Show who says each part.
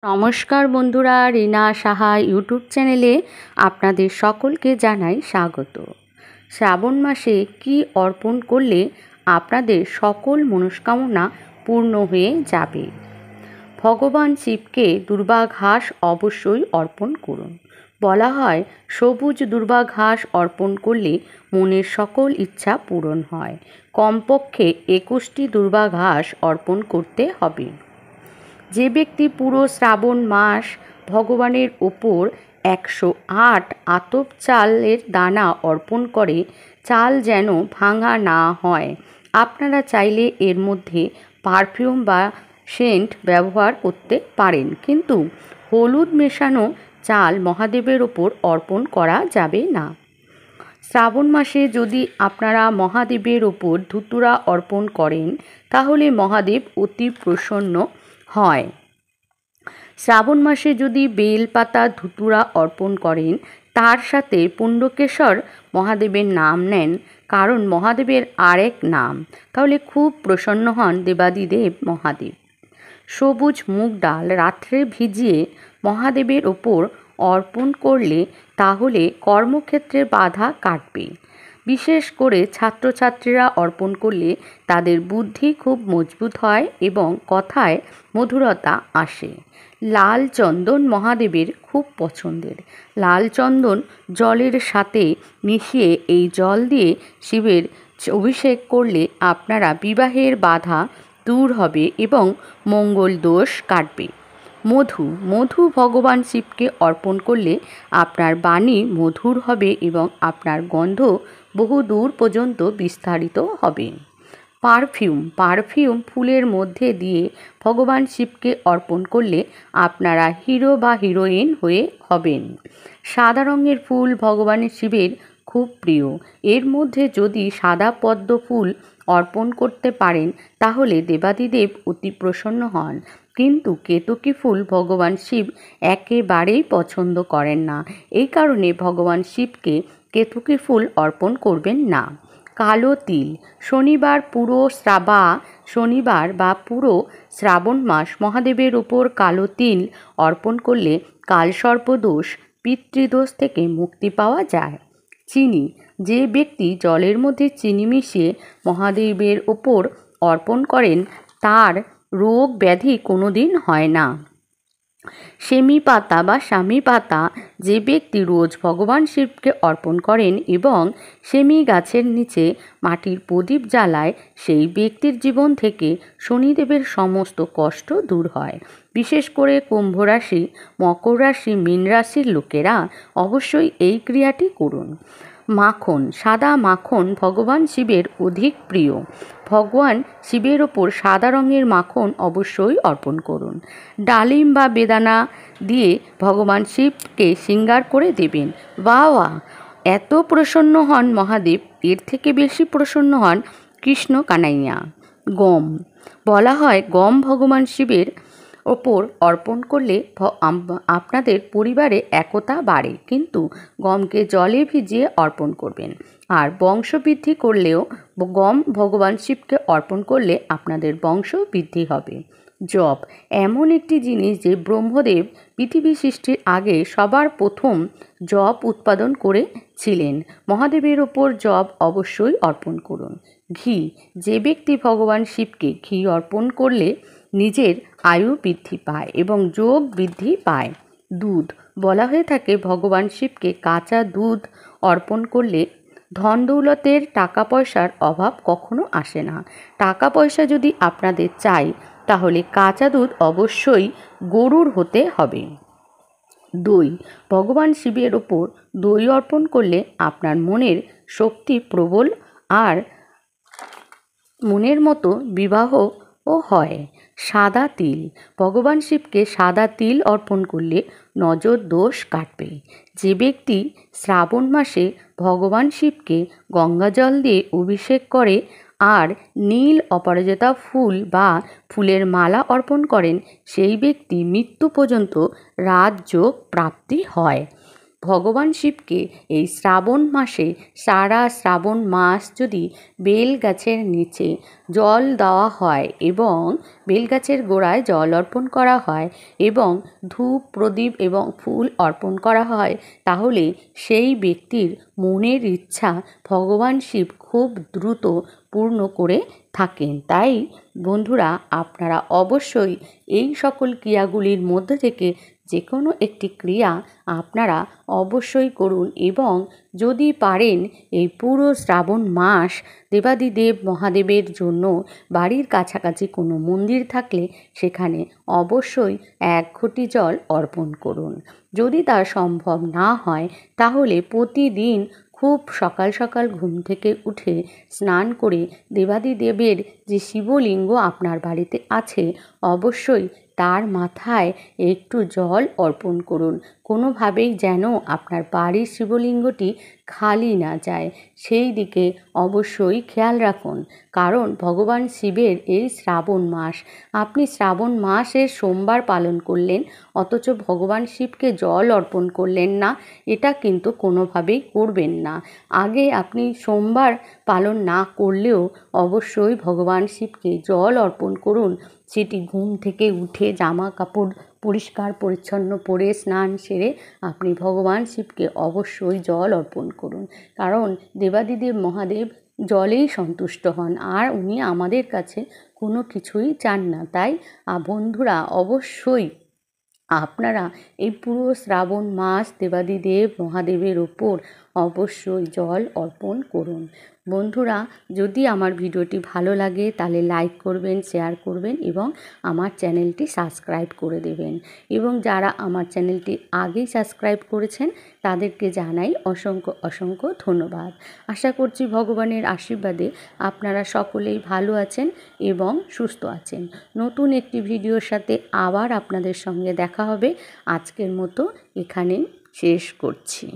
Speaker 1: নমস্কার বন্ধুরা, রিনা সাহা ইউটিউব চ্যানেলে আপনাদের সকলকে জানাই স্বাগত। শ্রাবণ মাসে কি অর্পণ করলে আপনাদের সকল মনস্কামনা পূর্ণ হয়ে যাবে? ভগবান শিবকে দুর্বা ঘাস অবশ্যই অর্পণ করুন। বলা হয় সবুজ দুর্বা ঘাস অর্পণ করলে মনের সকল ইচ্ছা পূরণ হয়। কমপক্ষে 21টি দুর্বা ঘাস অর্পণ করতে হবে। যে ব্যক্তি পুরো শ্রাবণ মাস ভগবানের ওপর 108 আতপ চালের দানা অর্পণ করে, চাল যেন ভাঙা না হয়। আপনারা চাইলে এর মধ্যে পারফিউম বা সেন্ট ব্যবহার করতে পারেন, কিন্তু হলুদ মেশানো চাল মহাদেবের ওপর অর্পণ করা যাবে না। শ্রাবণ মাসে যদি আপনারা মহাদেবের ওপর ধুতুরা অর্পণ করেন, তাহলে মহাদেব অতি প্রসন্ন হয়। শ্রাবণ মাসে যদি বেলপাতা ধুতুরা অর্পণ করেন, তার সাথে পুণ্ডকেশ্বর মহাদেবের নাম নেন, কারণ মহাদেবের আরেক নাম, তাহলে খুব প্রসন্ন হন দেবাদিদেব মহাদেব। সবুজ মুগ ডাল রাত্রে ভিজিয়ে মহাদেবের ওপর অর্পণ করলে তাহলে কর্মক্ষেত্রে বাধা কাটবে। বিশেষ করে ছাত্রছাত্রীরা অর্পণ করলে তাদের বুদ্ধি খুব মজবুত হয় এবং কথায় মধুরতা আসে। লাল চন্দন মহাদেবের খুব পছন্দের। লাল চন্দন জলের সাথে মিশিয়ে এই জল দিয়ে শিবের অভিষেক করলে আপনারা বিবাহের বাধা দূর হবে এবং মঙ্গল দোষ কাটবে। মধু ভগবান শিবকে অর্পণ করলে আপনার বাণী মধুর হবে এবং আপনার গন্ধ বহু দূর পর্যন্ত বিস্তারিত হবে। পারফিউম ফুলের মধ্যে দিয়ে ভগবান শিবকে অর্পণ করলে আপনারা হিরো বা হিরোইন হয়ে হবেন। সাদা রঙের ফুল ভগবান শিবের খুব প্রিয়। এর মধ্যে যদি সাদা পদ্ম ফুল অর্পণ করতে পারেন, তাহলে দেবাদিদেব অতি প্রসন্ন হন। কিন্তু কেতকী ফুল ভগবান শিব একেবারেই পছন্দ করেন না। এই কারণে ভগবান শিবকে কেতকী ফুল অর্পণ করবেন না। কালো তিল শনিবার বা পুরো শ্রাবণ মাস মহাদেবের উপর কালো তিল অর্পণ করলে কালসর্পদোষ, পিতৃদোষ থেকে মুক্তি পাওয়া যায়। চিনি যে ব্যক্তি জলের মধ্যে চিনি মিশিয়ে মহাদেবের ওপর অর্পণ করেন, তার রোগ ব্যাধি কোনোদিন হয় না। সেমি পাতা যে ব্যক্তি রোজ ভগবান শিবকে অর্পণ করেন এবং সেমি গাছের নিচে মাটির প্রদীপ জ্বালায়, সেই ব্যক্তির জীবন থেকে শনিদেবের সমস্ত কষ্ট দূর হয়। বিশেষ করে কুম্ভ রাশি, মকর রাশি, মীন রাশির লোকেরা অবশ্যই এই ক্রিয়াটি করুন। সাদা মাখন ভগবান শিবের অধিক প্রিয়। ভগবান শিবের ওপর সাদা রঙের মাখন অবশ্যই অর্পণ করুন। ডালিম বা বেদানা দিয়ে ভগবান শিবকে শৃঙ্গার করে দেবেন। বাহ, এত প্রসন্ন হন মহাদেব, এর থেকে বেশি প্রসন্ন হন কৃষ্ণ কানাইয়া। গম বলা হয় গম ভগবান শিবের ওপর অর্পণ করলে আপনাদের পরিবারে একতা বাড়ে, কিন্তু গমকে জলে ভিজিয়ে অর্পণ করবেন। আর বংশবৃদ্ধি করলেও গম ভগবান শিবকে অর্পণ করলে আপনাদের বংশ বৃদ্ধি হবে। জব এমন একটি জিনিস যে ব্রহ্মদেব পৃথিবী সৃষ্টির আগে সবার প্রথম জব উৎপাদন করেছিলেন। মহাদেবের ওপর জব অবশ্যই অর্পণ করুন। ঘি যে ব্যক্তি ভগবান শিবকে ঘি অর্পণ করলে নিজের আয়ু বৃদ্ধি পায় এবং যোগ বৃদ্ধি পায়। দুধ বলা হয়ে থাকে ভগবান শিবকে কাঁচা দুধ অর্পণ করলে ধন দৌলতের, টাকা পয়সার অভাব কখনো আসে না। টাকা পয়সা যদি আপনাদের চাই, তাহলে কাঁচা দুধ অবশ্যই গরুর হতে হবে। দই ভগবান শিবের ওপর দই অর্পণ করলে আপনার মনের শক্তি প্রবল আর মনের মতো বিবাহও হয়। সাদা তিল ভগবান শিবকে সাদা তিল অর্পণ করলে নজর দোষ কাটবে। যে ব্যক্তি শ্রাবণ মাসে ভগবান শিবকে গঙ্গাজল দিয়ে অভিষেক করে আর নীল অপরাজিতা ফুল বা ফুলের মালা অর্পণ করেন, সেই ব্যক্তি মৃত্যু পর্যন্ত রাজযোগ প্রাপ্তি হয়। ভগবান শিবকে এই শ্রাবণ মাসে সারা শ্রাবণ মাস যদি বেল গাছের নিচে জল দেওয়া হয় এবং বেল গাছের গোড়ায় জল অর্পণ করা হয় এবং ধূপ প্রদীপ এবং ফুল অর্পণ করা হয়, তাহলে সেই ব্যক্তির মনের ইচ্ছা ভগবান শিব খুব দ্রুত পূর্ণ করে থাকেন। তাই বন্ধুরা, আপনারা অবশ্যই এই সকল ক্রিয়াগুলির মধ্যে থেকে যে কোনো একটি ক্রিয়া আপনারা অবশ্যই করুন এবং যদি পারেন এই পুরো শ্রাবণ মাস দেবাদিদেব মহাদেবের জন্য বাড়ির কাছাকাছি কোনো মন্দির থাকলে সেখানে অবশ্যই 1 ঘটি জল অর্পণ করুন। যদি তা সম্ভব না হয় তাহলে প্রতিদিন খুব সকাল সকাল ঘুম থেকে উঠে স্নান করে দেবাদিদেবের যে শিবলিঙ্গ আপনার বাড়িতে আছে অবশ্যই তার মাথায় একটু জল অর্পণ করুন। কোনোভাবেই যেন আপনার বাড়ির শিবলিঙ্গটি খালি না যায়, সেই দিকে অবশ্যই খেয়াল রাখুন। কারণ ভগবান শিবের এই শ্রাবণ মাস, আপনি শ্রাবণ মাসের সোমবার পালন করলেন অথচ ভগবান শিবকে জল অর্পণ করলেন না, এটা কিন্তু কোনোভাবেই করবেন না। আগে আপনি সোমবার পালন না করলেও অবশ্যই ভগবান শিবকে জল অর্পণ করুন। সেটি ঘুম থেকে উঠে জামা কাপড় পরিষ্কার পরিচ্ছন্ন পরে স্নান সেরে আপনি ভগবান শিবকে অবশ্যই জল অর্পণ করুন। কারণ দেবাদিদেব মহাদেব জলেই সন্তুষ্ট হন, আর উনি আমাদের কাছে কোনো কিছুই চান না। তাই বন্ধুরা, অবশ্যই আপনারা এই পুরো শ্রাবণ মাস দেবাদিদেব মহাদেবের ওপর অবশ্যই জল অর্পণ করুন। বন্ধুরা, যদি আমার ভিডিওটি ভালো লাগে তাহলে লাইক করবেন, শেয়ার করবেন এবং আমার চ্যানেলটি সাবস্ক্রাইব করে দেবেন। এবং যারা আমার চ্যানেলটি আগেই সাবস্ক্রাইব করেছেন তাদেরকে জানাই অসংখ্য অসংখ্য ধন্যবাদ। আশা করছি ভগবানের আশীর্বাদে আপনারা সকলেই ভালো আছেন এবং সুস্থ আছেন। নতুন একটি ভিডিওর সাথে আবার আপনাদের সঙ্গে দেখা হবে। আজকের মতো এখানেই শেষ করছি।